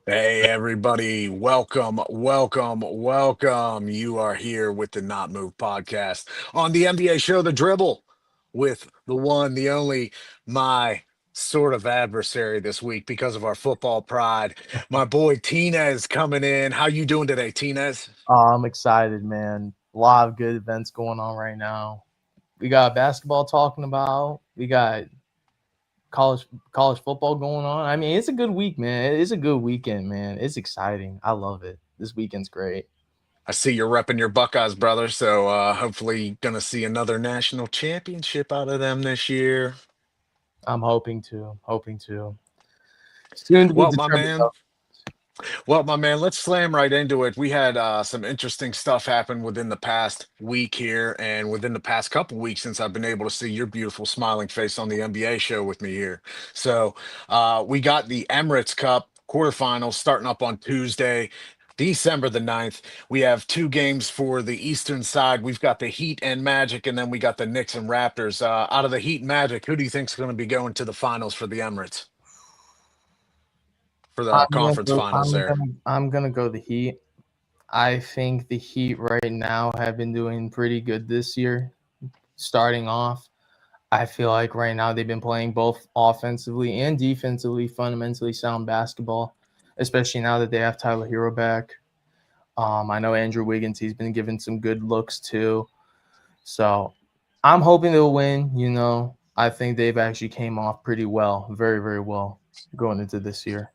Hey, everybody. Welcome, welcome, welcome. You are here with the Not Move podcast on the NBA show, The Dribble, with the one, the only, my sort of adversary this week because of our football pride. My boy Tinez coming in. How you doing today, Tinez? I'm excited, man. A lot of good events going on right now. We got basketball talking about. We got college football going on. I mean, it's a good week, man. It's a good weekend, man. It's exciting. I love it. This weekend's great. I see you're repping your Buckeyes, brother. So hopefully gonna see another national championship out of them this year. I'm hoping to. Hoping to. Soon to be Well, my determined, man. though. Well, my man, let's slam right into it. We had some interesting stuff happen within the past week here, and within the past couple weeks since I've been able to see your beautiful smiling face on the NBA show with me here. So we got the Emirates Cup quarterfinals starting up on Tuesday. December the 9th. We have two games for the Eastern side. We've got the Heat and Magic, and then we got the Knicks and Raptors. Out of the Heat and Magic, who do you think's going to be going to the finals for the Emirates, for the I'm gonna conference go. finals there? I'm gonna go the Heat. I think the Heat right now have been doing pretty good this year. Starting off, I feel like right now they've been playing both offensively and defensively fundamentally sound basketball, especially now that they have Tyler Hero back. I know Andrew Wiggins, he's been given some good looks too. So I'm hoping they'll win. I think they've actually came off pretty well, very, very well going into this year.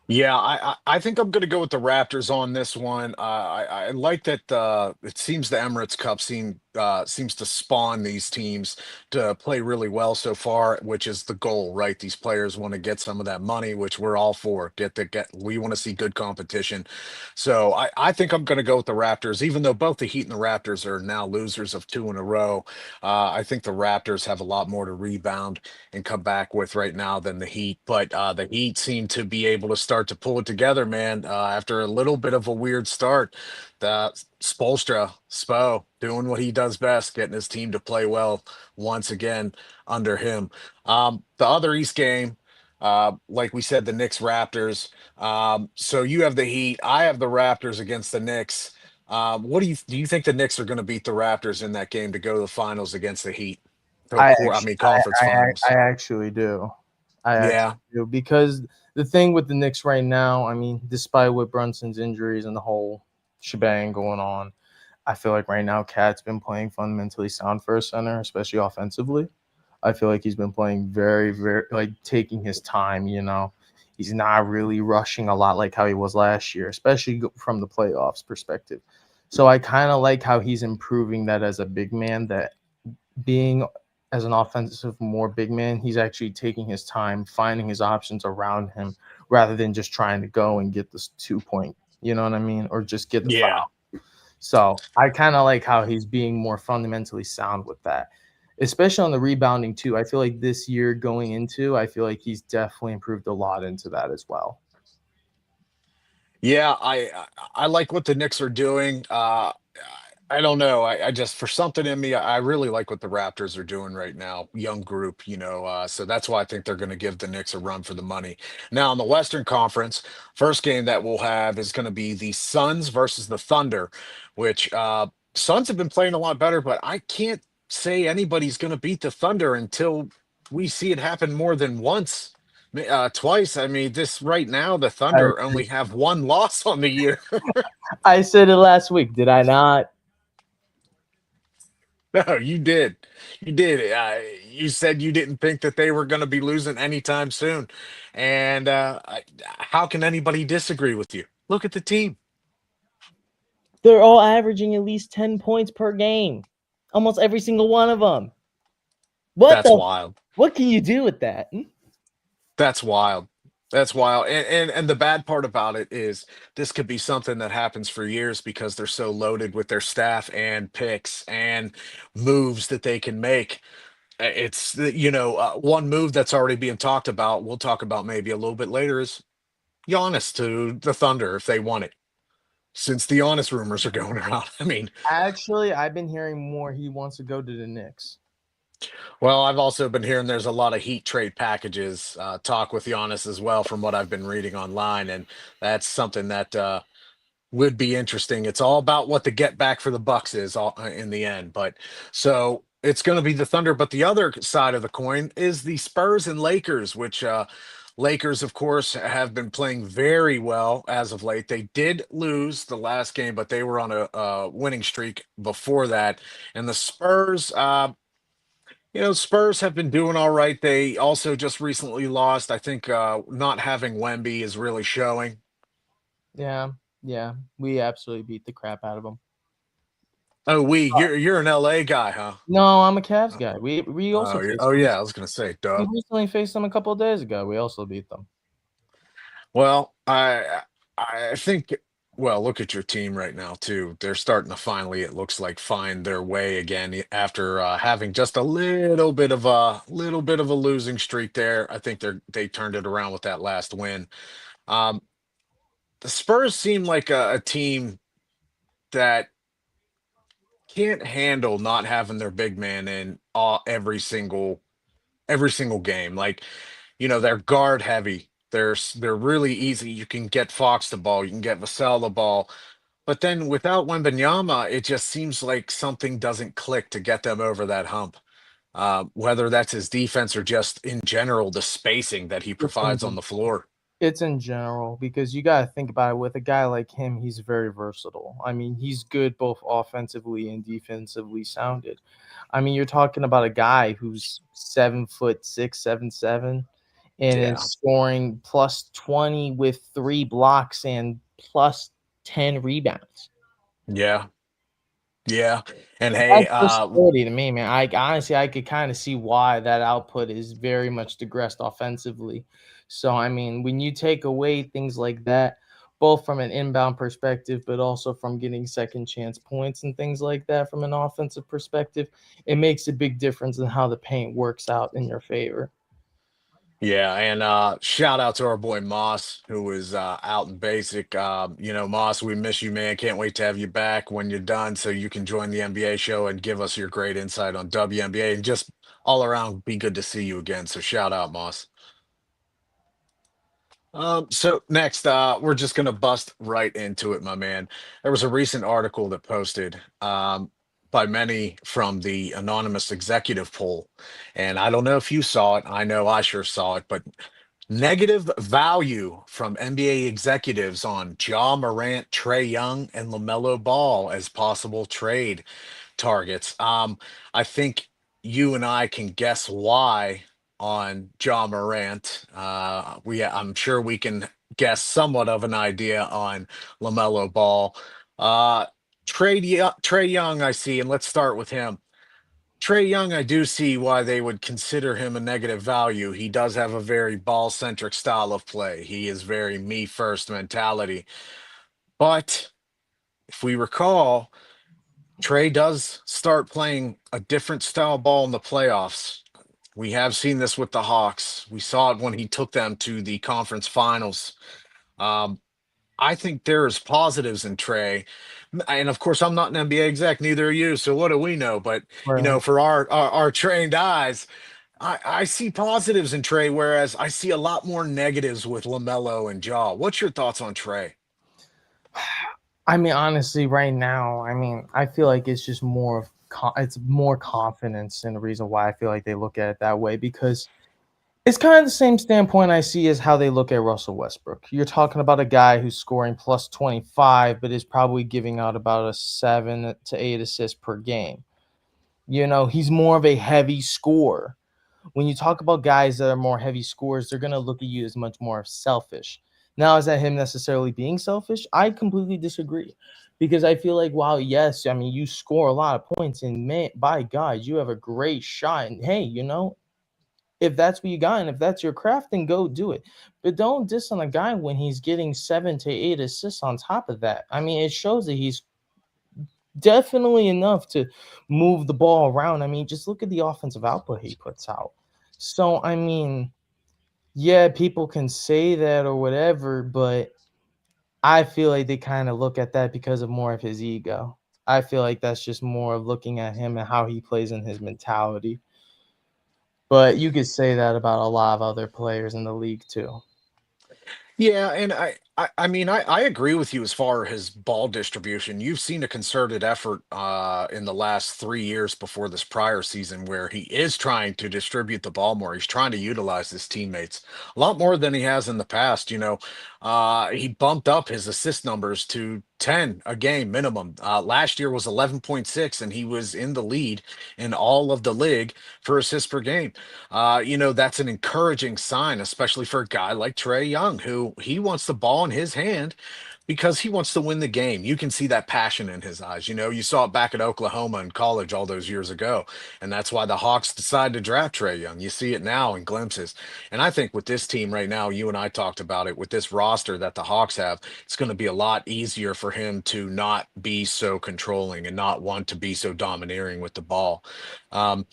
Yeah, I think I'm going to go with the Raptors on this one. I like that. It seems the Emirates Cup seems to spawn these teams to play really well so far, which is the goal, right? These players want to get some of that money, which we're all for. Get. We want to see good competition. So I think I'm going to go with the Raptors, even though both the Heat and the Raptors are now losers of two in a row. I think the Raptors have a lot more to rebound and come back with right now than the Heat. But the Heat seem to be able to start to pull it together, man. After a little bit of a weird start, the Spo, doing what he does best, getting his team to play well once again under him. The other East game, like we said, the Knicks Raptors. So you have the Heat, I have the Raptors against the Knicks. What do you think the Knicks are going to beat the Raptors in that game to go to the finals against the Heat? I mean, conference I finals. actually do. I Yeah. actually do because the thing with the Knicks right now, I mean, despite with Brunson's injuries and the whole shebang going on, I feel like right now Cat's been playing fundamentally sound for a center, especially offensively. I feel like he's been playing very, very like taking his time. He's not really rushing a lot like how he was last year, especially from the playoffs perspective. So I kind of like how he's improving that as a big man. That being as an offensive more big man, he's actually taking his time, finding his options around him rather than just trying to go and get this 2 point. You know what I mean? Or just get the Yeah. foul. So I kind of like how he's being more fundamentally sound with that, especially on the rebounding too. I feel like this year going into, I feel like he's definitely improved a lot into that as well. Yeah, I like what the Knicks are doing. I don't know. I just for something in me, I really like what the Raptors are doing right now. Young group, so that's why I think they're going to give the Knicks a run for the money. Now in the Western Conference, first game that we'll have is going to be the Suns versus the Thunder, which Suns have been playing a lot better, but I can't say anybody's going to beat the Thunder until we see it happen more than once. Twice. I mean, this right now, the I, Thunder only have one loss on the year. I said it last week, did I not? No, you did. You did. You said you didn't think that they were going to be losing anytime soon. And how can anybody disagree with you? Look at the team. They're all averaging at least 10 points per game. Almost every single one of them. What That's the wild. what can you do with that? That's wild. That's wild. And the bad part about it is this could be something that happens for years because they're so loaded with their staff and picks and moves that they can make. It's one move that's already being talked about. We'll talk about maybe a little bit later is Giannis to the Thunder if they want it. Since the Giannis rumors are going around, I mean, Actually, I've been hearing more he wants to go to the Knicks. Well, I've also been hearing there's a lot of Heat trade packages talk with Giannis as well, from what I've been reading online, and that's something that would be interesting. It's all about what the get back for the Bucks is in the end. But so it's going to be the Thunder. But the other side of the coin is the Spurs and Lakers, which Lakers, of course, have been playing very well as of late. They did lose the last game, but they were on a winning streak before that. And the Spurs, Spurs have been doing all right. They also just recently lost. I think not having Wemby is really showing. Yeah, yeah, we absolutely beat the crap out of them. Oh, you're an LA guy, huh? No, I'm a Cavs Uh, guy. We also Oh, faced oh them. yeah, I was gonna say, We duh. recently faced them a couple of days ago. We also beat them. Well, I think well, look at your team right now too. They're starting to finally, it looks like, find their way again after having just a little bit of a losing streak there. I think they turned it around with that last win. Um, the Spurs seem like a team that can't handle not having their big man in every single game. Like, they're guard heavy. They're really easy. You can get Fox the ball, you can get Vassell the ball, but then without Wembanyama, it just seems like something doesn't click to get them over that hump. Whether that's his defense or just in general the spacing that he It's provides on the floor. It's in general because you got to think about it. With a guy like him, he's very versatile. I mean, he's good both offensively and defensively sounded. I mean, you're talking about a guy who's 7'6", 7'7", and is Yeah, scoring plus 20 with 3 blocks and plus 10 rebounds. yeah, yeah. And hey, That's versatility to me, man. I honestly, I could kind of see why that output is very much digressed offensively. So, I mean, when you take away things like that, both from an inbound perspective, but also from getting second chance points and things like that from an offensive perspective, it makes a big difference in how the paint works out in your favor. yeah, and shout out to our boy Moss, who is out in basic. Moss, we miss you, man. Can't wait to have you back when you're done, so you can join the NBA show and give us your great insight on WNBA, and just all around be good to see you again. So shout out, Moss. So next, we're just gonna bust right into it, my man. There was a recent article that posted by many from the anonymous executive poll, and I don't know if you saw it. I know I sure saw it, but negative value from NBA executives on Ja Morant, Trey Young, and LaMelo Ball as possible trade targets. I think you and I can guess why on Ja Morant. I'm sure we can guess somewhat of an idea on LaMelo Ball. Uh, Trey Young, I see, and let's start with him. Trey Young, I do see why they would consider him a negative value. He does have a very ball centric style of play. He is very me first mentality. But if we recall, Trey does start playing a different style ball in the playoffs. We have seen this with the Hawks. We saw it when he took them to the conference finals. Um, I think there's positives in Trey. And of course, I'm not an NBA exec, neither are you. So what do we know? But Right. for our trained eyes, I see positives in Trey, whereas I see a lot more negatives with LaMelo and Jaw. What's your thoughts on Trey? I mean, honestly, right now, I mean, I feel like it's just more of it's more confidence, and the reason why I feel like they look at it that way because it's kind of the same standpoint I see as how they look at Russell Westbrook. You're talking about a guy who's scoring plus 25, but is probably giving out about a 7 to 8 assists per game. He's more of a heavy scorer. When you talk about guys that are more heavy scorers, they're going to look at you as much more selfish. Now, is that him necessarily being selfish? I completely disagree because I feel like, wow, yes, I mean, you score a lot of points, and man, by God, you have a great shot. And hey, if that's what you got and if that's your craft, then go do it. But don't diss on a guy when he's getting 7 to 8 assists on top of that. I mean, it shows that he's definitely enough to move the ball around. I mean, just look at the offensive output he puts out. So, I mean, yeah, people can say that or whatever, but I feel like they kind of look at that because of more of his ego. I feel like that's just more of looking at him and how he plays in his mentality. But you could say that about a lot of other players in the league too. Yeah, and I mean, I agree with you as far as ball distribution. You've seen a concerted effort in the last 3 years before this prior season where he is trying to distribute the ball more. He's trying to utilize his teammates a lot more than he has in the past. He bumped up his assist numbers to 10 a game minimum. Last year was 11.6, and he was in the lead in all of the league for assists per game. That's an encouraging sign, especially for a guy like Trey Young, who he wants the ball in his hand because he wants to win the game. You can see that passion in his eyes. You saw it back at Oklahoma in college all those years ago. And that's why the Hawks decided to draft Trey Young. You see it now in glimpses. And I think with this team right now, you and I talked about it, with this roster that the Hawks have, it's going to be a lot easier for him to not be so controlling and not want to be so domineering with the ball. Um,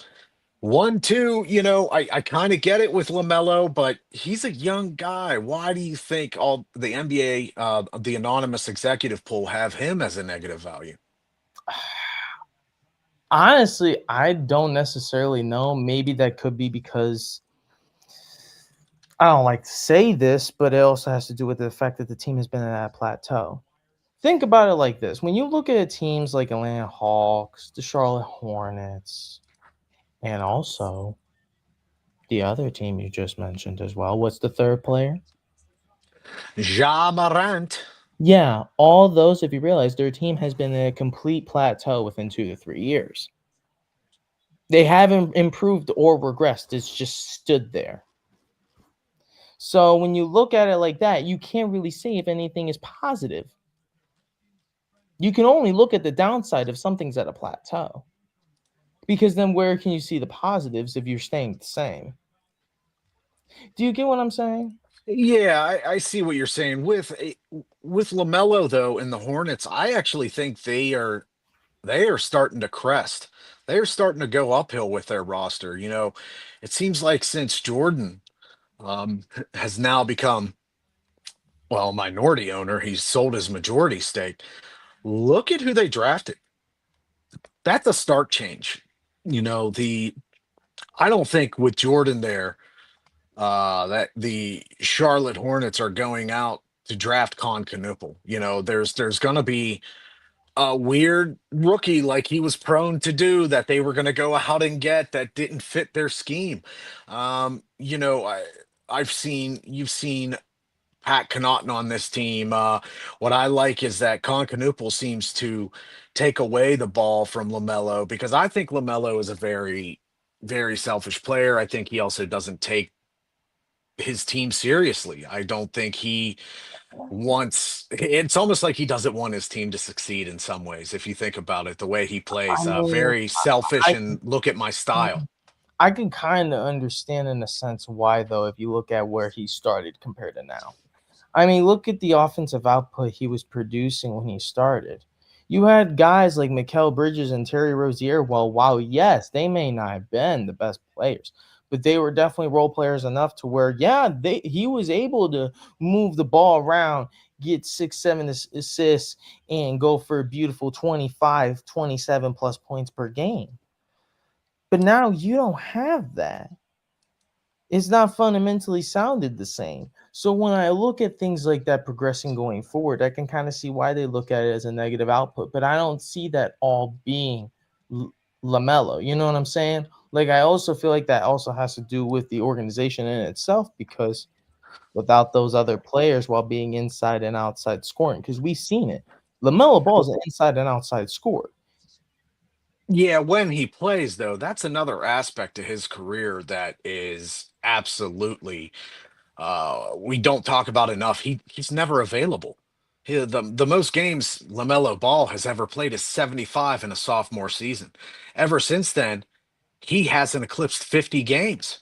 1, 2, I kind of get it with LaMelo, but he's a young guy. Why do you think all the NBA, the anonymous executive pool, have him as a negative value? Honestly, I don't necessarily know. Maybe that could be because I don't like to say this, but it also has to do with the fact that the team has been at a plateau. Think about it like this. When you look at teams like Atlanta Hawks, the Charlotte Hornets, and also the other team you just mentioned as well, what's the third player? Ja Morant. Yeah, all those, if you realize, their team has been in a complete plateau within 2 to 3 years. They haven't improved or regressed. It's just stood there. So when you look at it like that, you can't really say if anything is positive. You can only look at the downside if something's at a plateau. Because then where can you see the positives if you're staying the same? Do you get what I'm saying? Yeah, I see what you're saying. With LaMelo though in the Hornets, I actually think they are starting to crest. They are starting to go uphill with their roster. It seems like since Jordan has now become, well, a minority owner, he's sold his majority stake. Look at who they drafted. That's a stark change. The I don't think with Jordan there, that the Charlotte Hornets are going out to draft Con Canople. There's gonna be a weird rookie like he was prone to do that they were gonna go out and get that didn't fit their scheme. You've seen Pat Connaughton on this team. What I like is that Concanoople seems to take away the ball from LaMelo because I think LaMelo is a very, very selfish player. I think he also doesn't take his team seriously. I don't think he wants, it's almost like he doesn't want his team to succeed in some ways. If you think about it, the way he I plays, mean, very selfish I and look at my style. I can kind of understand in a sense why though if you look at where he started compared to now. I mean, look at the offensive output he was producing when he started. You had guys like Mikal Bridges and Terry Rozier. Well, wow, yes, they may not have been the best players, but they were definitely role players enough to where, yeah, he was able to move the ball around, get 6, 7 assists, and go for a beautiful 25, 27 plus points per game. But now you don't have that. It's not fundamentally sounded the same. So when I look at things like that progressing going forward, I can kind of see why they look at it as a negative output, but I don't see that all being LaMelo. You know what I'm saying? Like I also feel like that also has to do with the organization in itself because without those other players while being inside and outside scoring, because we've seen it. LaMelo Ball is an inside and outside scorer. Yeah, when he plays, though, that's another aspect to his career that is absolutely we don't talk about enough. He's never available. The most games LaMelo Ball has ever played is 75 in a sophomore season. Ever since then, he hasn't eclipsed 50 games.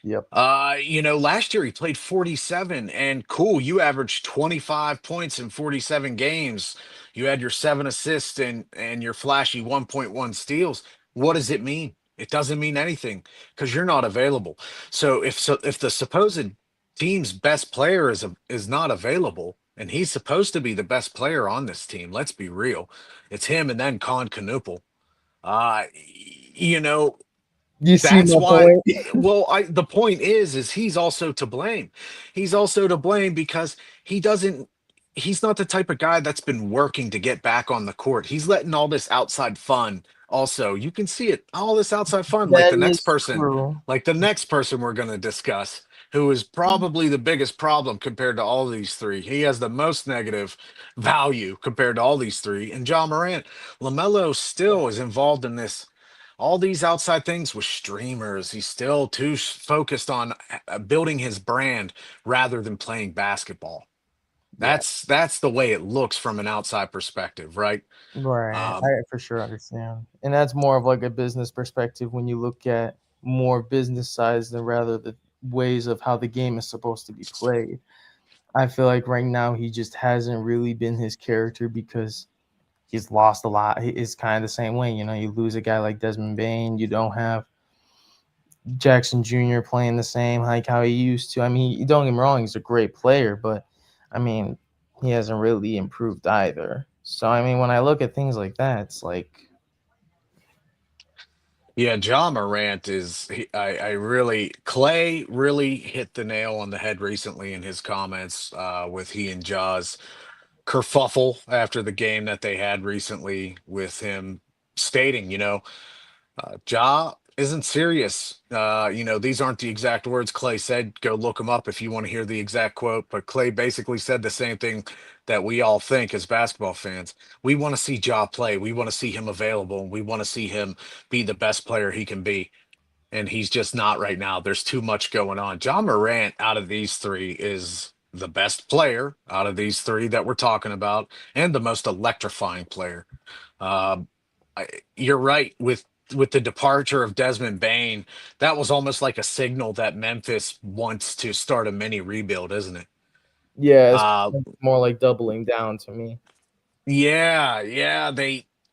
Yep. Last year he played 47 and cool, you averaged 25 points in 47 games. You had your 7 assists and your flashy 1.1 steals. What does it mean? It doesn't mean anything because you're not available. So if the supposed team's best player is not available and he's supposed to be the best player on this team, let's be real. It's him and then Con Canople. You know, You see That's my why. point? Well, the point is he's also to blame. He's also to blame because he doesn't. He's not the type of guy that's been working to get back on the court. He's letting all this outside fun. Also, you can see it. All this outside fun, That is true. like the next person we're going to discuss, who is probably the biggest problem compared to all these three. He has the most negative value compared to all these three. And John Morant, Lamelo still is involved in this all these outside things with streamers. He's still too focused on building his brand rather than playing basketball. Yeah, That's the way it looks from an outside perspective, right? right. I Um, for sure understand. And that's more of like a business perspective when you look at more business sides than rather the ways of how the game is supposed to be played. I feel like right now he just hasn't really been his character because he's lost a lot. It's kind of the same way, you know, you lose a guy like Desmond Bain, you don't have Jackson Jr. playing the same like how he used to. I mean, don't get me wrong, he's a great player, but I mean, he hasn't really improved either. So I mean, when I look at things like that, it's like, yeah, John Morant is. I really Clay really hit the nail on the head recently in his comments with he and Jaws kerfuffle after the game that they had recently with him stating, Ja isn't serious. These aren't the exact words Clay said. Go look them up if you want to hear the exact quote. But Clay basically said the same thing that we all think as basketball fans. We want to see Ja play. We want to see him available. And we want to see him be the best player he can be. And he's just not right now. There's too much going on. John Morant, out of these three, is the best player out of these three that we're talking about, and the most electrifying player. Um, you're right with the departure of Desmond Bain. That was almost like a signal that Memphis wants to start a mini rebuild, isn't it? yeah, it's Uh, more like doubling down to me. yeah, yeah.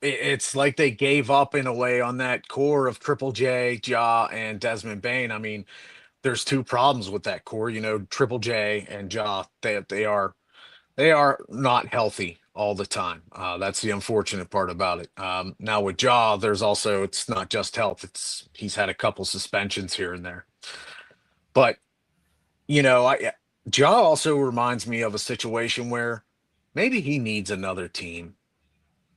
It's like they gave up in a way on that core of Triple J, Ja, and Desmond Bain. I mean, there's two problems with that core. Triple J and Ja. They are not healthy all the time. That's the unfortunate part about it. Now with Jaw, it's not just health. It's he's had a couple suspensions here and there. But I Jaw also reminds me of a situation where maybe he needs another team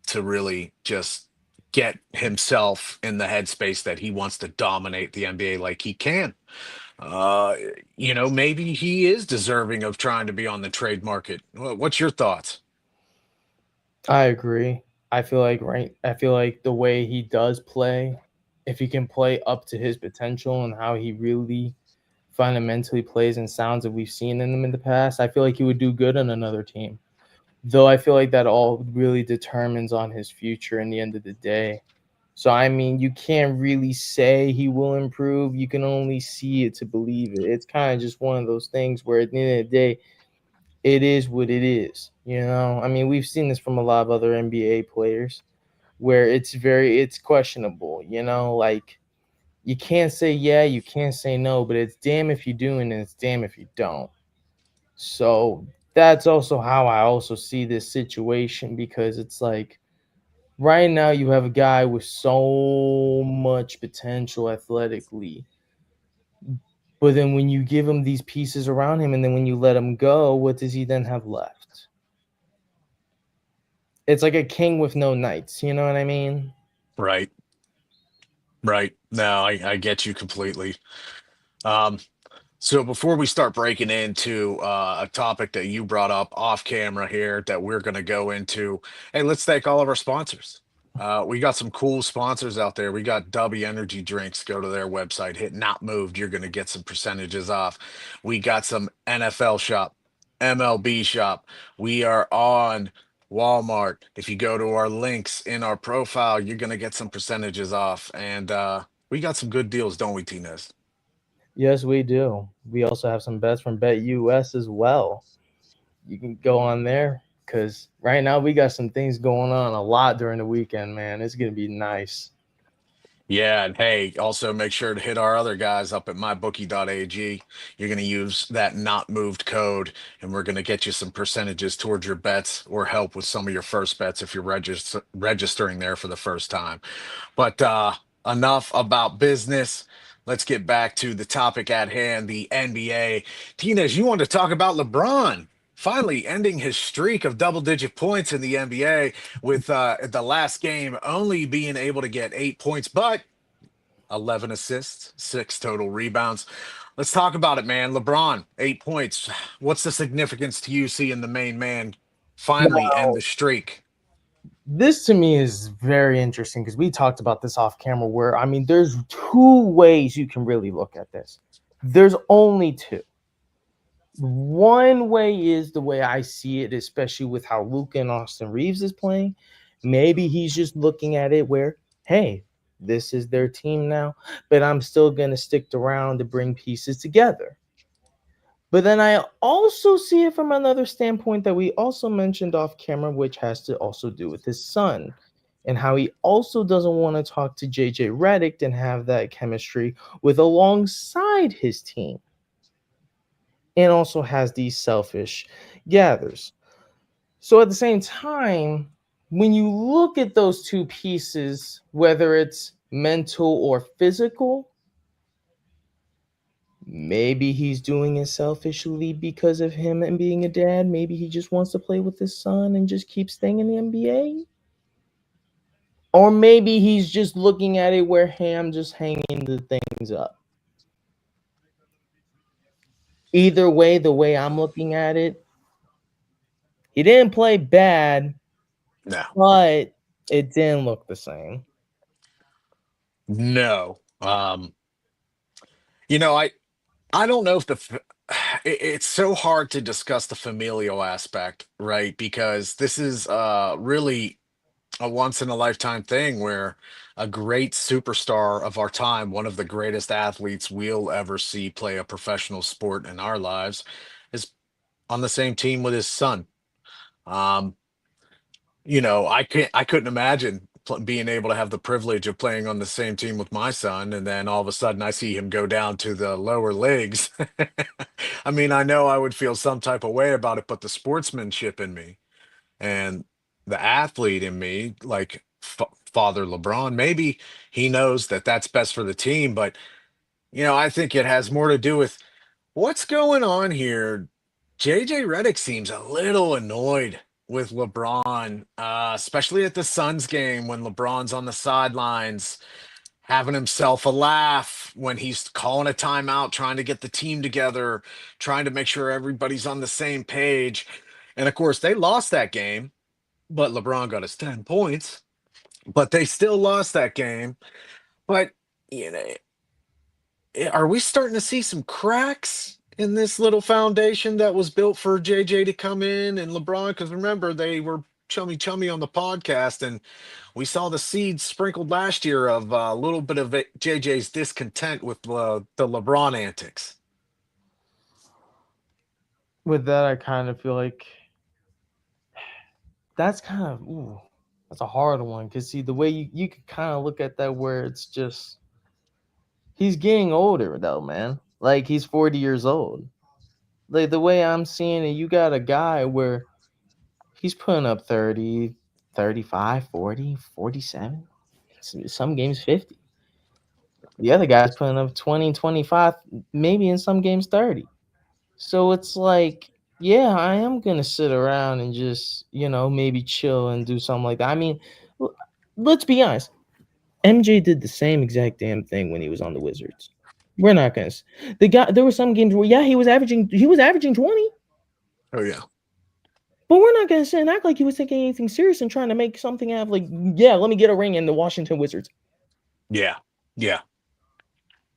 to really just get himself in the headspace that he wants to dominate the NBA like he can. Uh, maybe he is deserving of trying to be on the trade market. What's your thoughts? I agree. I feel like the way he does play, if he can play up to his potential and how he really fundamentally plays and sounds that we've seen in him in the past, I feel like he would do good on another team. Though I feel like that all really determines on his future in the end of the day. So I mean, you can't really say he will improve. You can only see it to believe it. It's kind of just one of those things where at the end of the day, it is what it is. You know, I mean, we've seen this from a lot of other NBA players where it's questionable. You know, like you can't say yeah, you can't say no, but it's damn if you do and it's damn if you don't. So that's also how I also see this situation because it's like right now you have a guy with so much potential athletically, but then when you give him these pieces around him and then when you let him go, what does he then have left? It's like a king with no knights, you know what I mean? Right. Right. No, I get you completely. Um, so before we start breaking into a topic that you brought up off camera here that we're going to go into, hey, let's thank all of our sponsors. We got some cool sponsors out there. We got W Energy Drinks. Go to their website, hit Not Moved. You're going to get some percentages off. We got some NFL Shop, MLB Shop. We are on Walmart. If you go to our links in our profile, you're going to get some percentages off. And we got some good deals, don't we, Tinez? Yes, we do. We also have some bets from Bet US as well. You can go on there because right now we got some things going on a lot during the weekend, man. It's gonna be nice. Yeah, and hey, also make sure to hit our other guys up at mybookie.ag. You're going to use that not moved code, and we're going to get you some percentages towards your bets or help with some of your first bets if you're registering there for the first time. But enough about business. Let's get back to the topic at hand, the NBA. Tinez, you want to talk about LeBron finally ending his streak of double-digit points in the NBA with the last game only being able to get 8 points, but 11 assists, six total rebounds. Let's talk about it, man. LeBron, 8 points. What's the significance to you seeing the main man finally end Now, the streak? this to me is very interesting because we talked about this off camera. Where I mean, there's two ways you can really look at this. There's only two. One way is the way I see it, especially with how Luka and Austin Reeves is playing. Maybe he's just looking at it where, hey, this is their team now, but I'm still going to stick around to bring pieces together. But then I also see it from another standpoint that we also mentioned off camera, which has to also do with his son and how he also doesn't want to talk to JJ Reddick and have that chemistry with alongside his team, and also has these selfish gathers. So at the same time, when you look at those two pieces, whether it's mental or physical, maybe he's doing it selfishly because of him and being a dad. Maybe he just wants to play with his son and just keep staying in the NBA. Or maybe he's just looking at it where, hey, I'm just hanging the things up. Either way, the way I'm looking at it, he didn't play bad, No, but it didn't look the same. no. I don't know if it's so hard to discuss the familial aspect, right? Because this is really a once in a lifetime thing where a great superstar of our time, one of the greatest athletes we'll ever see play a professional sport in our lives, is on the same team with his son. Um, I couldn't imagine being able to have the privilege of playing on the same team with my son, and then all of a sudden I see him go down to the lower leagues. I mean, I know I would feel some type of way about it, but the sportsmanship in me and the athlete in me, like Father LeBron, maybe he knows that that's best for the team, but I think it has more to do with what's going on here. JJ Redick seems a little annoyed with LeBron, especially at the Suns game when LeBron's on the sidelines having himself a laugh when he's calling a timeout, trying to get the team together, trying to make sure everybody's on the same page. And of course, they lost that game, but LeBron got his 10 points, but they still lost that game. But, you know, are we starting to see some cracks in this little foundation that was built for JJ to come in and LeBron? Because remember, they were chummy chummy on the podcast, and we saw the seeds sprinkled last year of a little bit of JJ's discontent with the LeBron antics. With that, I kind of feel like that's kind of that's a hard one because see the way you could kind of look at that where it's just he's getting older though, man. Like he's 40 years old. Like the way I'm seeing it, you got a guy where he's putting up 30, 35, 40, 47. Some games 50. The other guy's putting up 20, 25, maybe in some games 30. So it's like, yeah, I am gonna sit around and just, maybe chill and do something like that. I mean, let's be honest. MJ did the same exact damn thing when he was on the Wizards. We're not gonna. The guy. There were some games where, yeah, he was averaging 20, Oh yeah, but we're not gonna sit and act like he was taking anything serious and trying to make something out of like, yeah, let me get a ring in the Washington Wizards. yeah, yeah.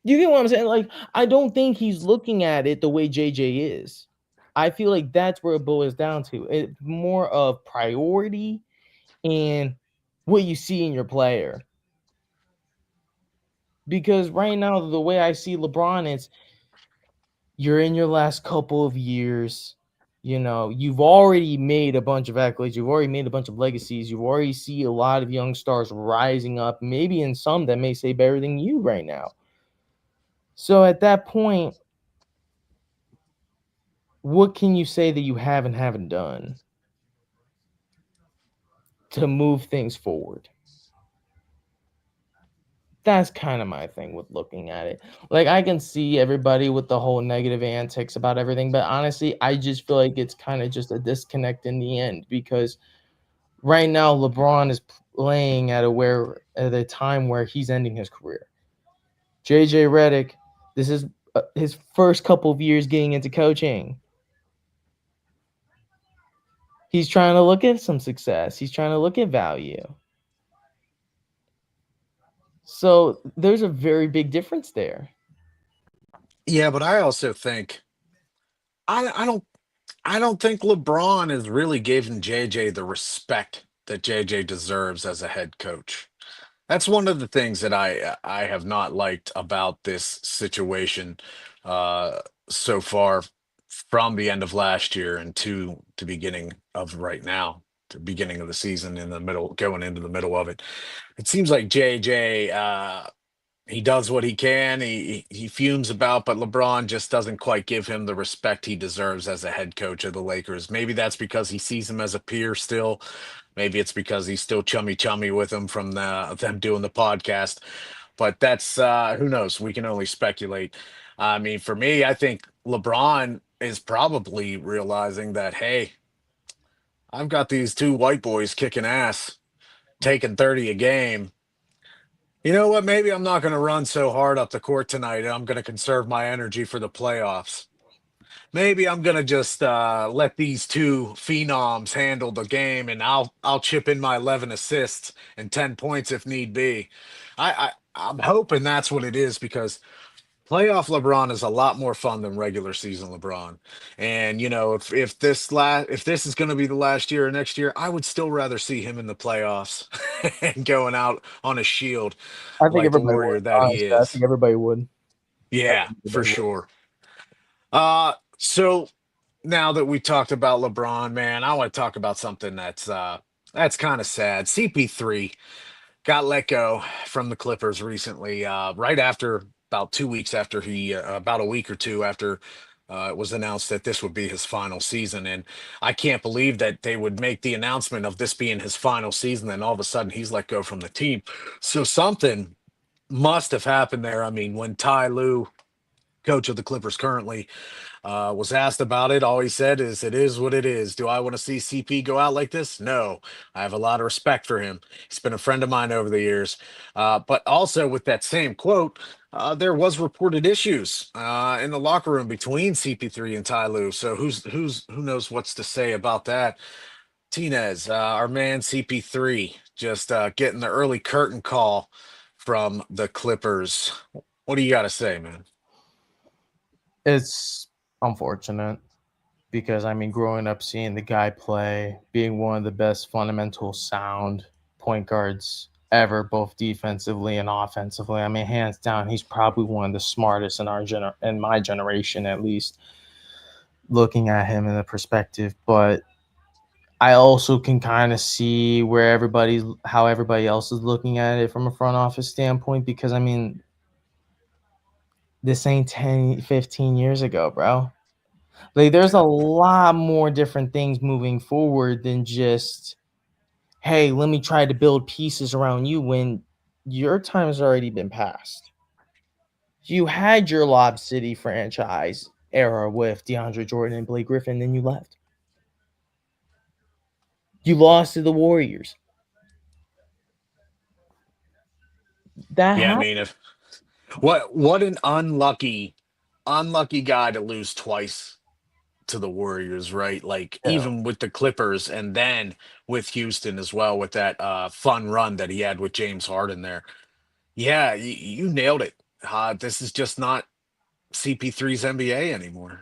You get what I'm saying? Like, I don't think he's looking at it the way JJ is. I feel like that's where it boils down to. It's more of priority and what you see in your player. Because right now, the way I see LeBron is you're in your last couple of years. You've already made a bunch of accolades. You've already made a bunch of legacies. You already see a lot of young stars rising up, maybe in some that may say better than you right now. So at that point, what can you say that you haven't done to move things forward? That's kind of my thing with looking at it. Like I can see everybody with the whole negative antics about everything, but honestly, I just feel like it's kind of just a disconnect in the end because right now LeBron is playing at a time where he's ending his career. JJ Reddick, this is his first couple of years getting into coaching. He's trying to look at some success. He's trying to look at value. So there's a very big difference there. Yeah, but I also think I don't I don't think LeBron is really giving JJ the respect that JJ deserves as a head coach. That's one of the things that I have not liked about this situation uh, so far from the end of last year and to the beginning of right now, the beginning of the season in the middle, going into the middle of it. It seems like JJ he does what he can. He fumes about, but LeBron just doesn't quite give him the respect he deserves as a head coach of the Lakers. Maybe that's because he sees him as a peer still. Maybe it's because he's still chummy with him from them doing the podcast. But that's who knows. We can only speculate. I mean, for me, I think LeBron is probably realizing that, hey, I've got these two white boys kicking ass, taking 30 a game. You know what? Maybe I'm not going to run so hard up the court tonight. I'm going to conserve my energy for the playoffs. Maybe I'm going to just let these two phenoms handle the game, and I'll chip in my 11 assists and 10 points if need be. I'm hoping that's what it is because playoff LeBron is a lot more fun than regular season LeBron. And you know, if this is going to be the last year or next year, I would still rather see him in the playoffs and going out on a shield I think like the everybody would. warrior that he Honestly, I is. think everybody would. I Yeah, think for everybody would. sure. So now that we talked about LeBron, man, I want to talk about something that's kind of sad. CP3 got let go from the Clippers recently, right after about 2 weeks after about a week or two after it was announced that this would be his final season. And I can't believe that they would make the announcement of this being his final season, and all of a sudden he's let go from the team. So something must have happened there. I mean, when Ty Lue, coach of the Clippers currently, was asked about it, all he said is, "It is what it is." Do I want to see CP go out like this? No. I have a lot of respect for him. He's been a friend of mine over the years. But also, with that same quote, there was reported issues in the locker room between CP3 and Ty Lue. So who knows what's to say about that? Tinez, our man CP3, just getting the early curtain call from the Clippers. What do you got to say, man? It's unfortunate because I mean, growing up seeing the guy play, being one of the best fundamental sound point guards ever, both defensively and offensively. I mean, hands down, he's probably one of the smartest in in my generation, at least. Looking at him in the perspective, but I also can kind of see where how everybody else is looking at it from a front office standpoint because I mean, this ain't 10, 15 years ago, bro. Like there's a lot more different things moving forward than just, hey, let me try to build pieces around you when your time has already been passed. You had your Lob City franchise era with DeAndre Jordan and Blake Griffin, then you left. You lost to the Warriors. That Yeah, I happened. mean, if what an unlucky guy to lose twice to the Warriors, right? Like Yeah. even with the Clippers and then with Houston as well with that fun run that he had with James Harden there. Yeah, you nailed it. This is just not CP3's NBA anymore.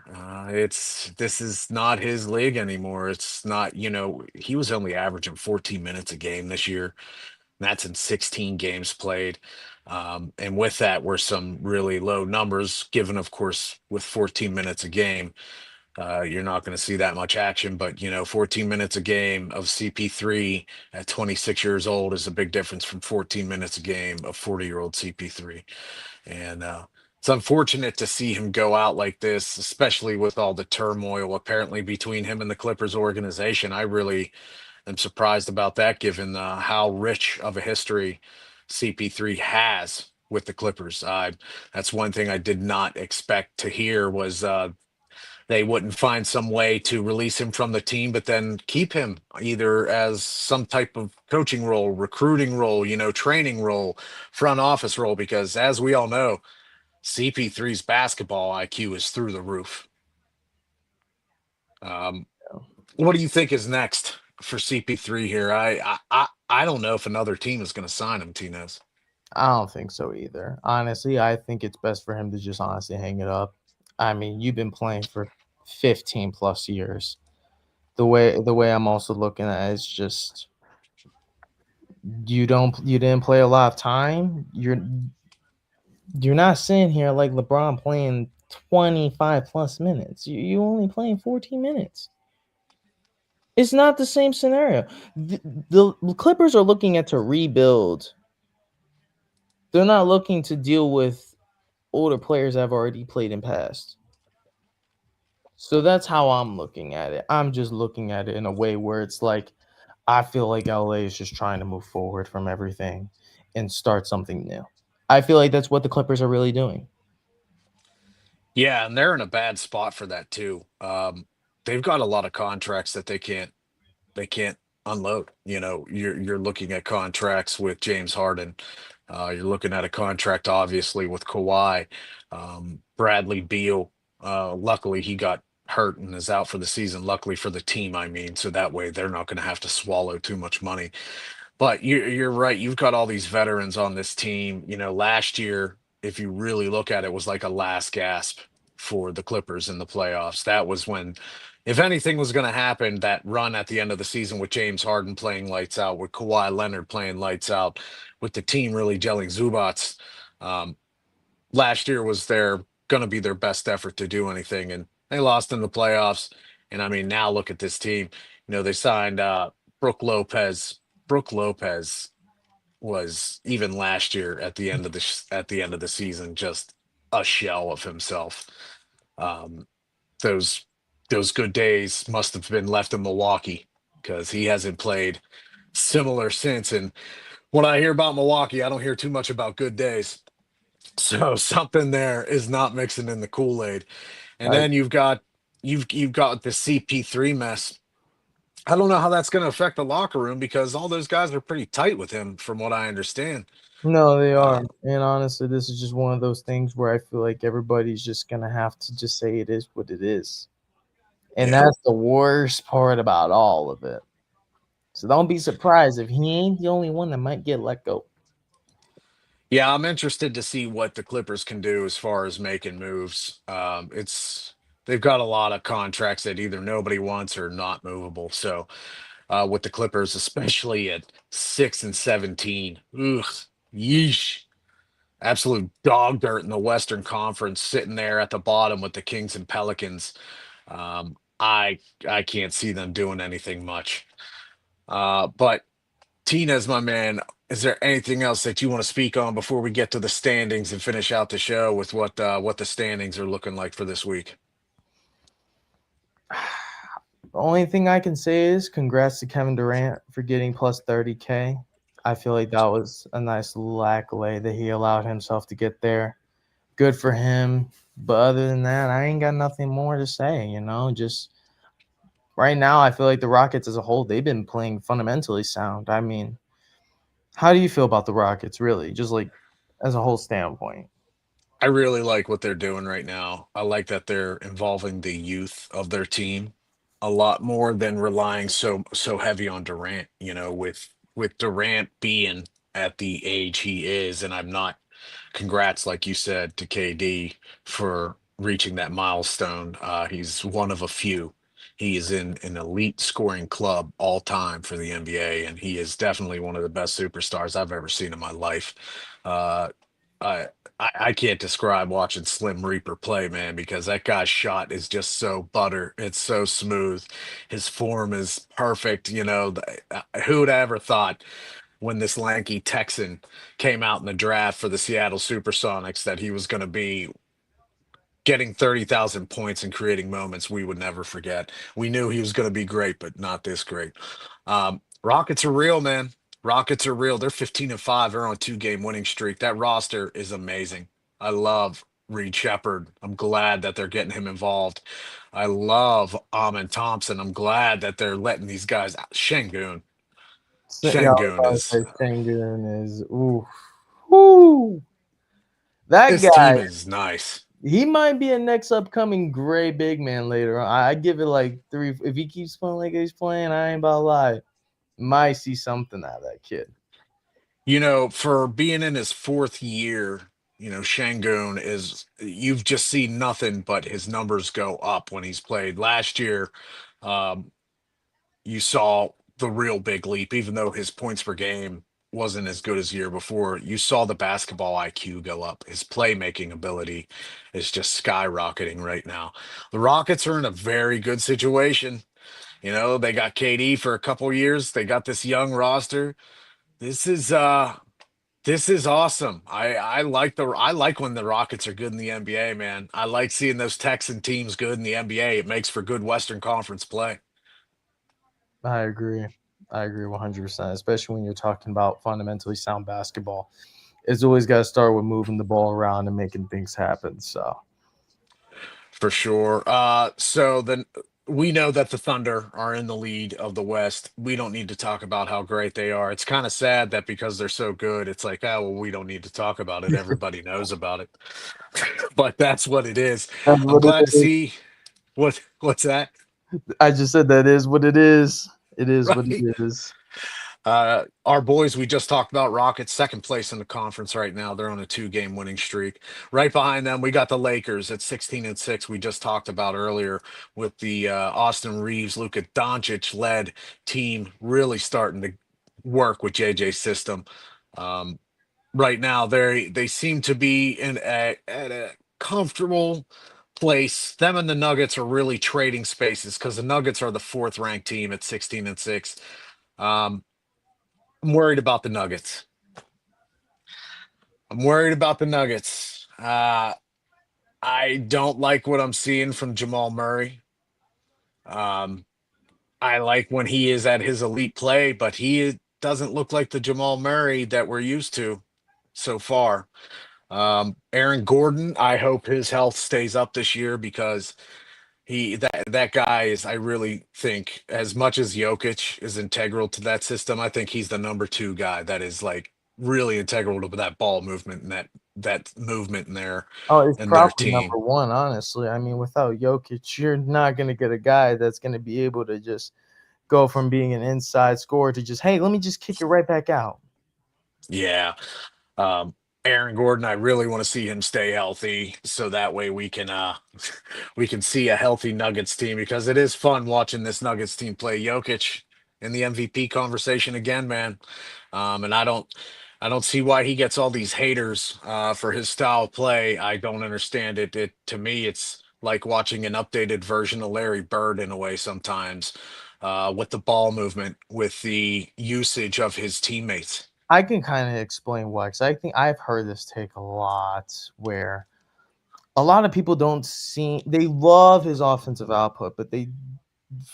This is not his league anymore. It's not, he was only averaging 14 minutes a game this year. That's in 16 games played. And with that were some really low numbers, given, of course, with 14 minutes a game. You're not going to see that much action, but 14 minutes a game of CP3 at 26 years old is a big difference from 14 minutes a game of 40-year-old CP3. And it's unfortunate to see him go out like this, especially with all the turmoil apparently between him and the Clippers organization. I really am surprised about that, given how rich of a history CP3 has with the Clippers. That's one thing I did not expect to hear was they wouldn't find some way to release him from the team, but then keep him either as some type of coaching role, recruiting role, training role, front office role, because as we all know, CP3's basketball IQ is through the roof. Um, what do you think is next for CP3 here? I don't know if another team is going to sign him, Tinez. I don't think so either. Honestly, I think it's best for him to just honestly hang it up. I mean, you've been playing for 15 plus years. The way I'm also looking at it is just you didn't play a lot of time. You're not sitting here like LeBron playing 25 plus minutes. You only playing 14 minutes. It's not the same scenario. The Clippers are looking at to rebuild. They're not looking to deal with older players that have already played in past. So that's how I'm looking at it. I'm just looking at it in a way where it's like I feel like LA is just trying to move forward from everything and start something new. I feel like that's what the Clippers are really doing. Yeah, and they're in a bad spot for that too. They've got a lot of contracts that they can't unload. You're looking at contracts with James Harden. You're looking at a contract, obviously, with Kawhi, Bradley Beal. Luckily, he got hurt and is out for the season. Luckily for the team, I mean, so that way they're not going to have to swallow too much money. But you're right. You've got all these veterans on this team. Last year, if you really look at it, was like a last gasp for the Clippers in the playoffs. That was when, if anything was going to happen, that run at the end of the season with James Harden playing lights out, with Kawhi Leonard playing lights out, with the team really gelling. Zubats last year was their going to be their best effort to do anything, and they lost in the playoffs. And I mean, now look at this team. They signed Brooke Lopez. Brooke Lopez was even last year at the end of the season just a shell of himself. Um, those those good days must have been left in Milwaukee because he hasn't played similar since. And when I hear about Milwaukee, I don't hear too much about good days. So something there is not mixing in the Kool-Aid. And I then you've got the CP3 mess. I don't know how that's going to affect the locker room because all those guys are pretty tight with him, from what I understand. No, they Uh, are. And honestly, this is just one of those things where I feel like everybody's just gonna have to just say it is what it is. And yeah, that's the worst part about all of it. So don't be surprised if he ain't the only one that might get let go. yeah, I'm interested to see what the Clippers can do as far as making moves. They've got a lot of contracts that either nobody wants or not movable. So with the Clippers, especially at 6 and 17, ugh, yeesh. Absolute dog dirt in the Western Conference, sitting there at the bottom with the Kings and Pelicans. I can't see them doing anything much. But Tina's my man. Is there anything else that you want to speak on before we get to the standings and finish out the show with what the standings are looking like for this week? The only thing I can say is congrats to Kevin Durant for getting plus 30K. I feel like that was a nice little accolade that he allowed himself to get there. Good for him. But other than that, I ain't got nothing more to say. Just right now, I feel like the Rockets as a whole, they've been playing fundamentally sound. I mean, how do you feel about the Rockets, really? Just like as a whole standpoint. I really like what they're doing right now. I like that they're involving the youth of their team a lot more than relying so heavy on Durant, with Durant being at the age he is. And I'm not congrats, like you said, to KD for reaching that milestone. He's one of a few. He is in an elite scoring club all time for the NBA, and he is definitely one of the best superstars I've ever seen in my life. Uh, I, I can't describe watching Slim Reaper play, man, because that guy's shot is just so butter. It's so smooth. His form is perfect. Who would ever thought when this lanky Texan came out in the draft for the Seattle Supersonics that he was going to be getting 30,000 points and creating moments we would never forget. We knew he was going to be great, but not this great. Rockets are real, man. Rockets are real. They're 15-5. They're on a 2-game winning streak. That roster is amazing. I love Reed Shepard. I'm glad that they're getting him involved. I love Amon Thompson. I'm glad that they're letting these guys out. Şengün. Yeah, I Şengün was is about to say Şengün is ooh, whoo. That this guy, team is nice. he might be a next upcoming gray big man later on. I give it like 3. If he keeps playing like he's playing, I ain't about to lie. Might see something out of that kid. For being in his fourth year, Şengün is you've just seen nothing but his numbers go up when he's played. Last year, um, you saw the real big leap, even though his points per game wasn't as good as the year before. You saw the basketball IQ go up. His playmaking ability is just skyrocketing right now. The Rockets are in a very good situation. They got KD for a couple years. They got this young roster. This is this is awesome. I like when the Rockets are good in the NBA, man. I like seeing those Texan teams good in the NBA. It makes for good Western Conference play. I agree. I agree 100%, especially when you're talking about fundamentally sound basketball. It's always got to start with moving the ball around and making things happen. So, For sure. So then we know that the Thunder are in the lead of the West. We don't need to talk about how great they are. It's kind of sad that because they're so good, it's like, oh, well, we don't need to talk about it. Everybody knows about it. But that's what it is. that's I'm what it glad to is. see what's that? I just said that is what it is. It is what Right. it is. Our boys, we just talked about Rockets, second place in the conference right now. They're on a 2-game winning streak. Right behind them, we got the Lakers at 16-6. We just talked about earlier with the Austin Reeves, Luka Doncic led team really starting to work with JJ's system. Um, right now, they seem to be at a comfortable place. Them and the Nuggets are really trading spaces because the Nuggets are the fourth ranked team at 16-6. Um, I'm worried about the Nuggets. I'm worried about the Nuggets. I don't like what I'm seeing from Jamal Murray. Um, I like when he is at his elite play, but doesn't look like the Jamal Murray that we're used to so far. Aaron Gordon, I hope his health stays up this year because that guy is, I really think, as much as Jokic is integral to that system, I think he's the number two guy that is like really integral to that ball movement and that movement in there Oh, it's and their probably number team. one, honestly. I mean, without Jokic, you're not going to get a guy that's going to be able to just go from being an inside scorer to just, hey, let me just kick it right back out. Yeah. Um, Aaron Gordon, I really want to see him stay healthy so that way we can we can see a healthy Nuggets team because it is fun watching this Nuggets team play. Jokic in the MVP conversation again, man. And I don't see why he gets all these haters for his style of play. I don't understand it. It to me it's like watching an updated version of Larry Bird in a way sometimes with the ball movement, with the usage of his teammates. I can kind of explain why, because I think I've heard this take a lot where a lot of people don't see, they love his offensive output, but they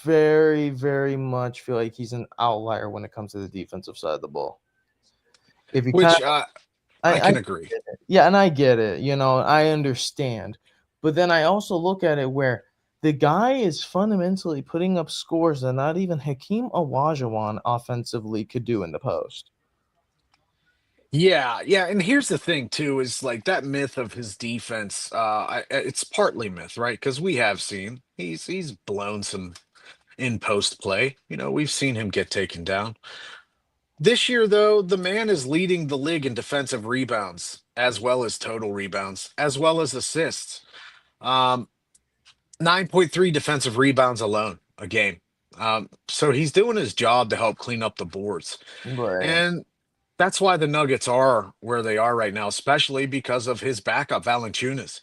very, very much feel like he's an outlier when it comes to the defensive side of the ball. If you kind Which I I can agree. get it. Yeah, and I get it. I understand. But then I also look at it where the guy is fundamentally putting up scores that not even Hakeem Olajuwon offensively could do in the post. Yeah, yeah, and here's the thing too is like that myth of his defense. It's partly myth, right? Because we have seen he's blown some in post play. We've seen him get taken down. This year, though, the man is leading the league in defensive rebounds, as well as total rebounds, as well as assists. Um, 9.3 defensive rebounds alone a game. So he's doing his job to help clean up the boards. Right. And that's why the Nuggets are where they are right now, especially because of his backup, Valanciunas,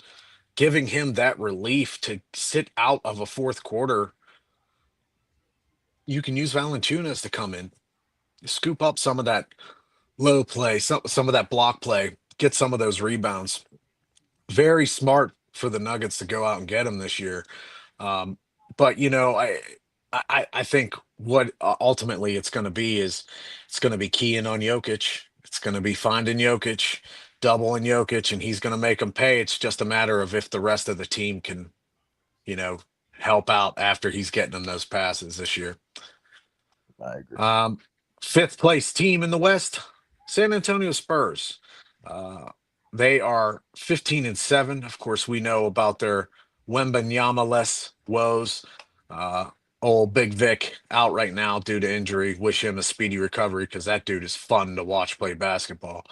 giving him that relief to sit out of a fourth quarter. You can use Valanciunas to come in, scoop up some of that low play, some of that block play, get some of those rebounds. Very smart for the Nuggets to go out and get him this year. Um, but I think what ultimately it's going to be is it's going to be keying on Jokic. It's going to be finding Jokic, doubling Jokic, and he's going to make them pay. It's just a matter of if the rest of the team can, you know, help out after he's getting them those passes this year. I agree. Um, Fifth place team in the West, San Antonio Spurs. Uh, they are 15-7. Of course, we know about their Wembanyama-less woes. Uh, Old Big Vic out right now due to injury. Wish him a speedy recovery because that dude is fun to watch play basketball.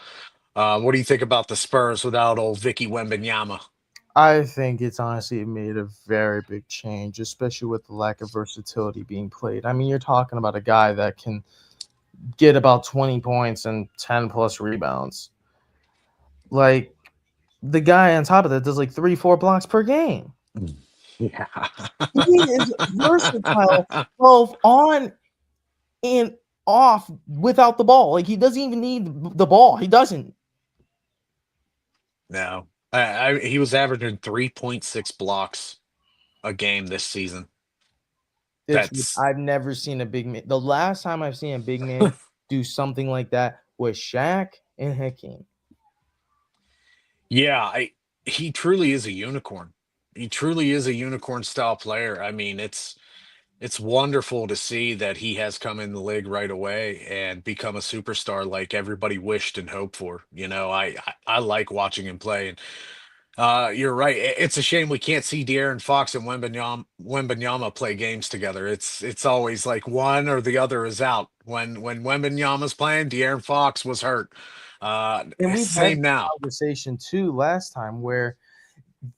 What do you think about the Spurs without old Vicky Wembanyama? I think it's honestly made a very big change, especially with the lack of versatility being played. I mean, you're talking about a guy that can get about 20 points and 10 plus rebounds. Like the guy on top of that does like 3, 4 blocks per game. Yeah. He is versatile both on and off without the ball. Like he doesn't even need the ball. He doesn't. No. He was averaging 3.6 blocks a game this season. It's That's I've never seen a big man. The last time I've seen a big man do something like that was Shaq and Hakeem. yeah, he truly is a unicorn. He truly is a unicorn style player. I mean, it's wonderful to see that he has come in the league right away and become a superstar like everybody wished and hoped for. I like watching him play. And you're right. It's a shame we can't see De'Aaron Fox and Wembanyama play games together. It's always like one or the other is out. When Wembanyama's playing, De'Aaron Fox was hurt. And we've had Same this now. conversation too last time where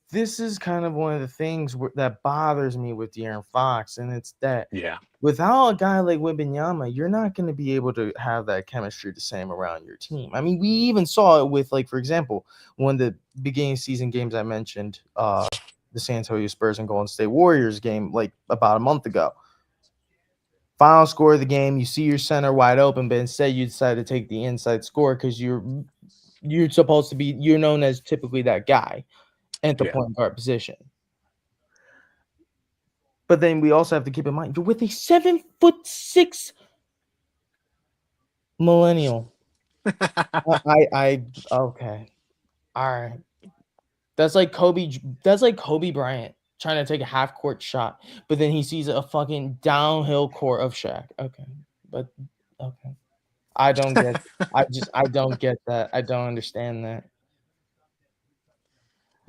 this is kind of one of the things that bothers me with De'Aaron Fox, and it's that Yeah. without a guy like Wembanyama, you're not going to be able to have that chemistry the same around your team. I mean, we even saw it with, like, for example, one of the beginning season games I mentioned, the San Antonio Spurs and Golden State Warriors game, like about a month ago. Final score of the game, you see your center wide open, but instead you decide to take the inside score because you're supposed to be you're known as typically that guy at the Yeah. point guard position. But then we also have to keep in mind you're with a 7'6" millennial. I okay. All right. That's like Kobe. That's like Kobe Bryant trying to take a half court shot, but then he sees a fucking downhill court of Shaq. Okay, but okay. I don't get. I don't get that. I don't understand that.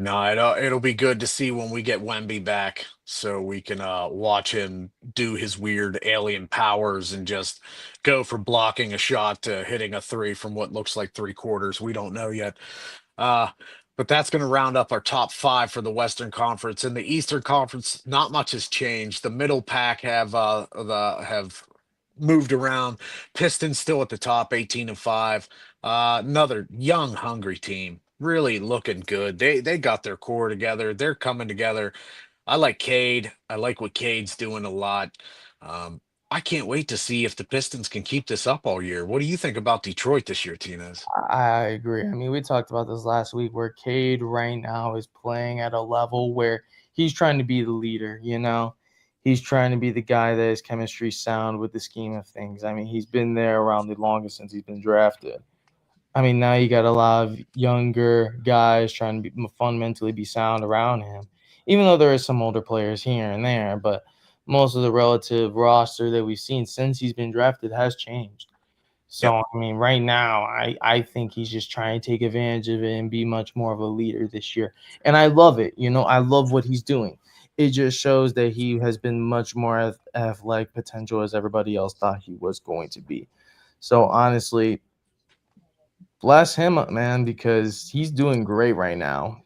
No, it'll be good to see when we get Wemby back, so we can watch him do his weird alien powers and just go from blocking a shot to hitting a three from what looks like three quarters. We don't know yet. Uh, but that's going to round up our top five for the Western Conference. In the Eastern Conference, not much has changed. The middle pack have moved around. Pistons still at the top, 18-5. Another young, hungry team, really looking good. They got their core together. They're coming together. I like Cade. I like what Cade's doing a lot. Um, I can't wait to see if the Pistons can keep this up all year. What do you think about Detroit this year, Tinez? I agree. I mean, we talked about this last week where Cade right now is playing at a level where he's trying to be the leader, you know? He's trying to be the guy that is chemistry sound with the scheme of things. I mean, he's been there around the longest since he's been drafted. I mean, now you got a lot of younger guys trying to fundamentally be sound around him, even though there is some older players here and there. But most of the relative roster that we've seen since he's been drafted has changed. Yep. So, I mean, right now, I think he's just trying to take advantage of it and be much more of a leader this year. And I love it. You know, I love what he's doing. It just shows that he has been much more athletic potential as everybody else thought he was going to be. So, honestly, bless him up, man, because he's doing great right now.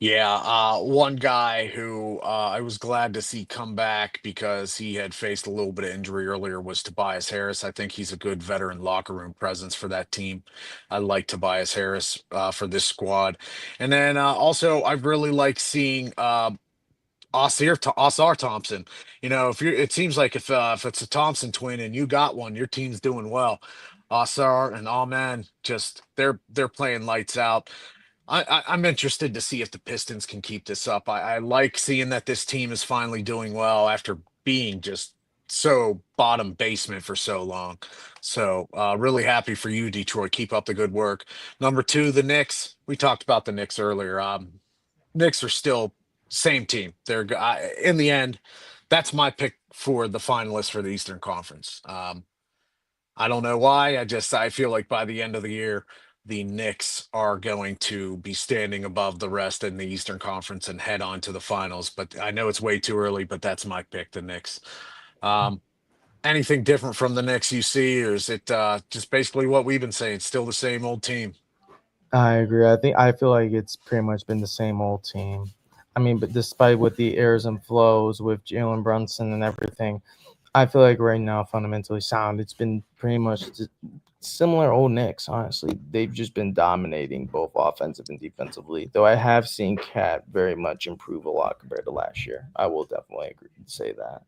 Yeah, one guy who I was glad to see come back because he had faced a little bit of injury earlier was Tobias Harris. I think he's a good veteran locker room presence for that team. I like Tobias Harris for this squad. And then also, I really like seeing Osar Thompson. If it seems like if it's a Thompson twin and you got one, your team's doing well. Osar and Amen, just they're playing lights out. I'm interested to see if the Pistons can keep this up. I like seeing that this team is finally doing well after being just so bottom basement for so long. So really happy for you, Detroit. Keep up the good work. Number two, the Knicks. We talked about the Knicks earlier. Knicks are still same team. In the end, that's my pick for the finalists for the Eastern Conference. I don't know why. I feel like by the end of the year, the Knicks are going to be standing above the rest in the Eastern Conference and head on to the finals. But I know it's way too early, but that's my pick, the Knicks. Um, Anything different from the Knicks you see, or is it just basically what we've been saying? Still the same old team? I agree. I feel like it's pretty much been the same old team. I mean, but despite with the airs and flows with Jalen Brunson and everything, I feel like right now, fundamentally sound, it's been pretty much similar old Knicks. Honestly, they've just been dominating both offensive and defensively. Though I have seen Cat very much improve a lot compared to last year. I will definitely agree say that.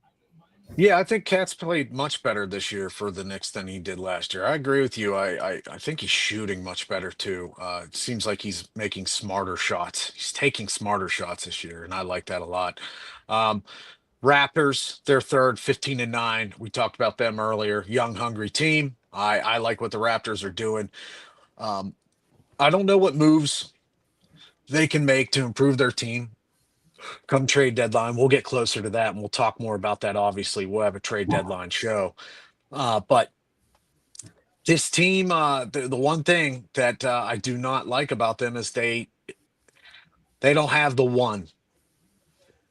Yeah, I think Cat's played much better this year for the Knicks than he did last year. I agree with you. I think he's shooting much better too. It seems like he's making smarter shots. He's taking smarter shots this year, and I like that a lot. Um, Raptors, they're third, 15-9. We talked about them earlier. Young, hungry team. I like what the Raptors are doing. Um, I don't know what moves they can make to improve their team come trade deadline. We'll get closer to that and we'll talk more about that. Obviously, we'll have a trade deadline show. But this team, the one thing that I do not like about them is they don't have the one.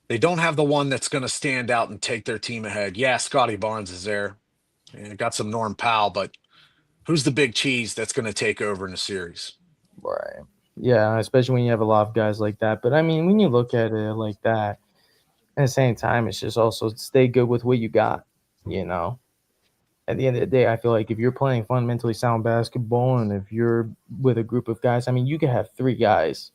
They don't have the one that's going to stand out and take their team ahead. Yeah, Scotty Barnes is there. And got some Norm Powell, but who's the big cheese that's going to take over in a series? Right. Yeah, especially when you have a lot of guys like that. But I mean, when you look at it like that, at the same time, it's just also stay good with what you got. You know, at the end of the day, I feel like if you're playing fundamentally sound basketball and if you're with a group of guys, I mean, you could have three guys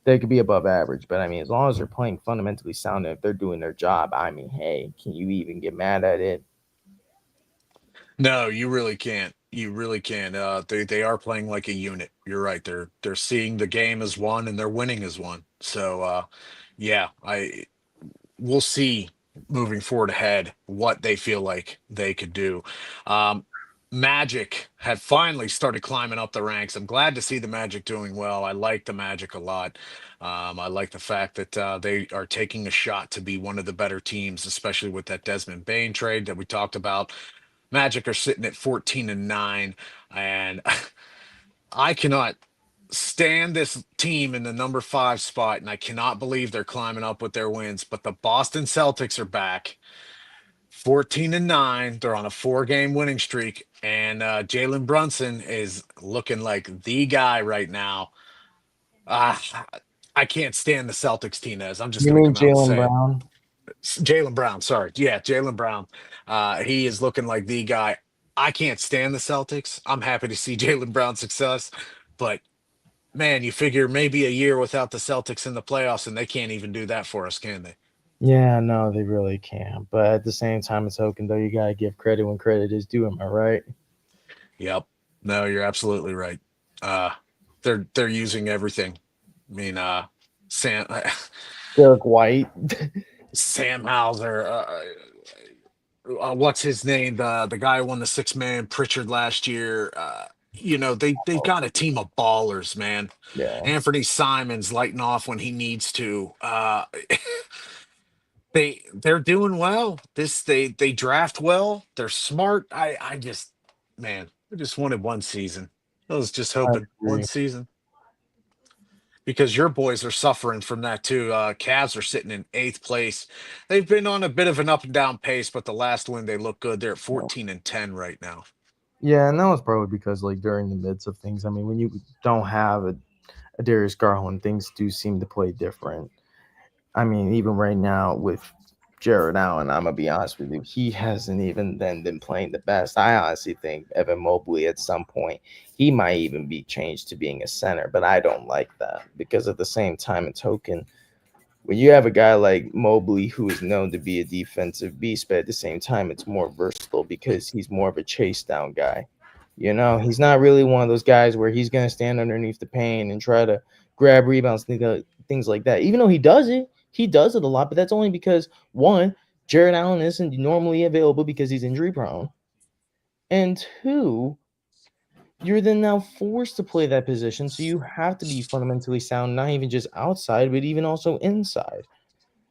that could be above average. But I mean, as long as they're playing fundamentally sound and if they're doing their job, I mean, hey, can you even get mad at it? No, you really can't. You really can. They are playing like a unit. You're right. They're seeing the game as one and they're winning as one. So yeah, I we'll see moving forward ahead what they feel like they could do. Um, Magic had finally started climbing up the ranks. I'm glad to see the Magic doing well. I like the Magic a lot. I like the fact that they are taking a shot to be one of the better teams, especially with that Desmond Bain trade that we talked about. Magic are sitting at 14-9, and I cannot stand this team in the number five spot, and I cannot believe they're climbing up with their wins. But the Boston Celtics are back, 14-9. They're on a four-game winning streak, and Jalen Brunson is looking like the guy right now. Ah, I can't stand the Celtics, Tinez. I'm just You going to mean come out and Jalen say it. Brown? Jalen Brown, sorry. Yeah, Jalen Brown. He is looking like the guy. I can't stand the Celtics. I'm happy to see Jalen Brown's success, but man, you figure maybe a year without the Celtics in the playoffs, and they can't even do that for us, can they? Yeah, no, they really can't. But at the same time, it's Hogan, though. You gotta give credit when credit is due. Am I right? Yep. No, you're absolutely right. Uh, they're using everything. I mean, Sam Derek White. Sam Hauser. What's his name? The guy who won the six man Pritchard last year. They've got a team of ballers, man. Yeah. Anthony Simons lighting off when he needs to. They're doing well. They draft well. They're smart. I just man, I just wanted one season. I was just I hoping one agree. season because your boys are suffering from that too. Cavs are sitting in eighth place. They've been on a bit of an up and down pace, but the last win they look good. They're at 14-10 right now. Yeah, and that was probably because, like, during the midst of things, I mean, when you don't have a Darius Garland, things do seem to play different. I mean, even right now with Jared Allen, I'm gonna be honest with you, he hasn't even then been playing the best. I honestly think Evan Mobley at some point he might even be changed to being a center, but I don't like that because at the same time, it's token when you have a guy like Mobley who is known to be a defensive beast, but at the same time, it's more versatile because he's more of a chase down guy. You know, he's not really one of those guys where he's going to stand underneath the paint and try to grab rebounds, things like that. Even though he does it a lot, but that's only because one, Jared Allen isn't normally available because he's injury prone, and two, you're then now forced to play that position, so you have to be fundamentally sound, not even just outside, but even also inside.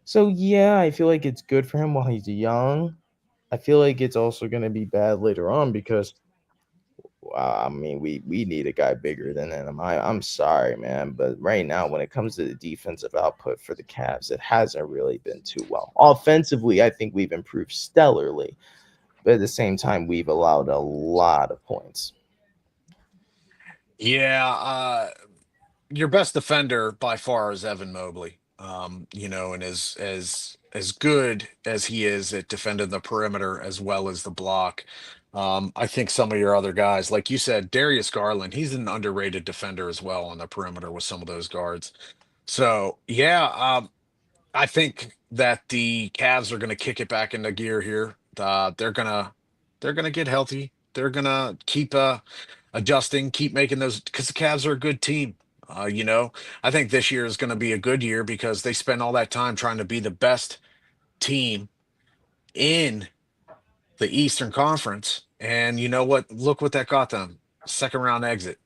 So yeah, I feel like it's good for him while he's young. I feel like it's also going to be bad later on because I mean, we need a guy bigger than him. I'm sorry, man, but right now, when it comes to the defensive output for the Cavs, it hasn't really been too well. Offensively, I think we've improved stellarly, but at the same time, we've allowed a lot of points. Yeah, your best defender by far is Evan Mobley. And as good as he is at defending the perimeter as well as the block, I think some of your other guys, like you said, Darius Garland, he's an underrated defender as well on the perimeter with some of those guards. So yeah, I think that the Cavs are going to kick it back into gear here. They're gonna get healthy. They're gonna keep adjusting, keep making those because the Cavs are a good team. I think this year is going to be a good year because they spend all that time trying to be the best team in the Eastern Conference, and you know what? Look what that got them. Second round exit.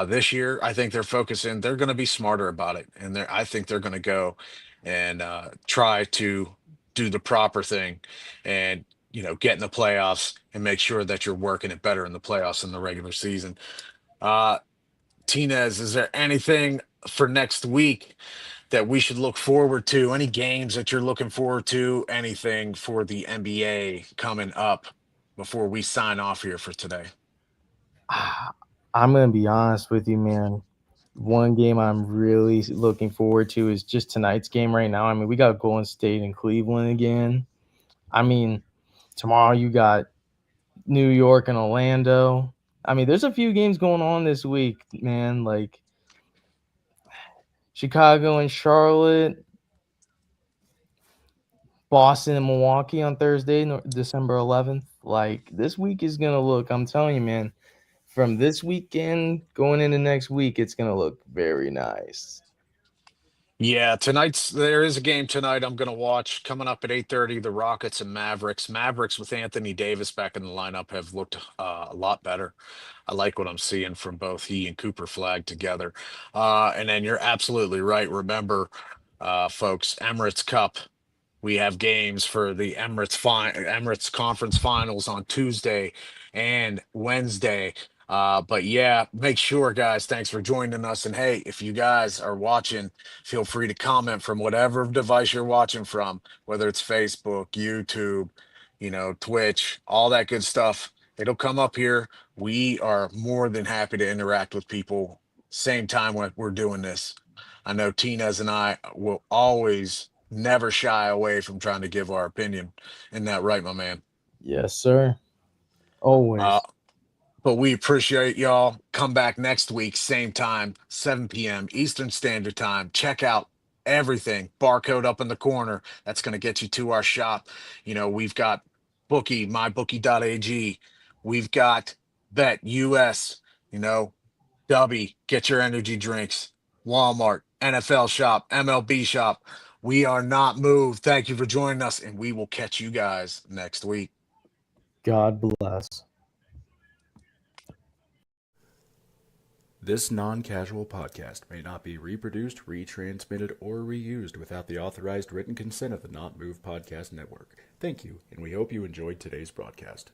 This year, I think they're focusing. They're going to be smarter about it, and I think they're going to go and try to do the proper thing, and get in the playoffs and make sure that you're working it better in the playoffs than the regular season. Uh, Tinez, is there anything for next week that we should look forward to? Any games that you're looking forward to? Anything for the NBA coming up before we sign off here for today? I'm gonna be honest with you, man. One game I'm really looking forward to is just tonight's game right now. I mean, we got Golden State and Cleveland again. I mean, tomorrow you got New York and Orlando. I mean, there's a few games going on this week, man. Like Chicago and Charlotte, Boston and Milwaukee on Thursday, December 11th. Like this week is gonna look. I'm telling you, man. From this weekend going into next week, it's gonna look very nice. Yeah, there is a game tonight I'm going to watch coming up at 8:30, the Rockets and Mavericks. Mavericks with Anthony Davis back in the lineup have looked a lot better. I like what I'm seeing from both he and Cooper Flag together. And then you're absolutely right. Remember, folks, Emirates Cup. We have games for the Emirates Conference Finals on Tuesday and Wednesday. But yeah, make sure, guys, thanks for joining us. And hey, if you guys are watching, feel free to comment from whatever device you're watching from, whether it's Facebook, YouTube, Twitch, all that good stuff. It'll come up here. We are more than happy to interact with people same time when we're doing this. I know Tinez and I will always never shy away from trying to give our opinion. Isn't that right, my man? Yes, sir. Uh, Always. but we appreciate y'all. Come back next week, same time, 7 p.m. Eastern Standard Time. Check out everything. Barcode up in the corner. That's going to get you to our shop. We've got Bookie, mybookie.ag. We've got Bet US, you know, Dubby, get your energy drinks. Walmart, NFL shop, MLB shop. We are not moved. Thank you for joining us, and we will catch you guys next week. God bless. This non casual podcast may not be reproduced, retransmitted, or reused without the authorized written consent of the Not Move Podcast Network. Thank you, and we hope you enjoyed today's broadcast.